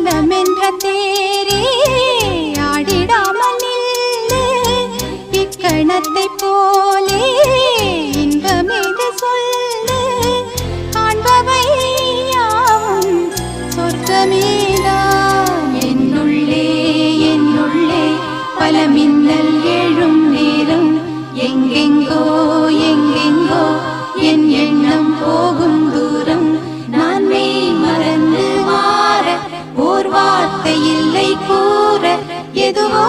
மனமென்ற தேரே ஆடிடாமல் நில்லு இக்கணத்தை போலே இன்பமேது சொல்லு காண்பவை யாவும் சொர்க்கமேதான் என்னுள்ளே என்னுள்ளே பல மின்னல் எழும் நேரம் எங்கெங்கோ எங்கெங்கோ என் எண்ணம் போகும் தூரம் நான் மெய் மறந்து மாற ஓர் வார்த்தை இல்லை கூற எதுவோ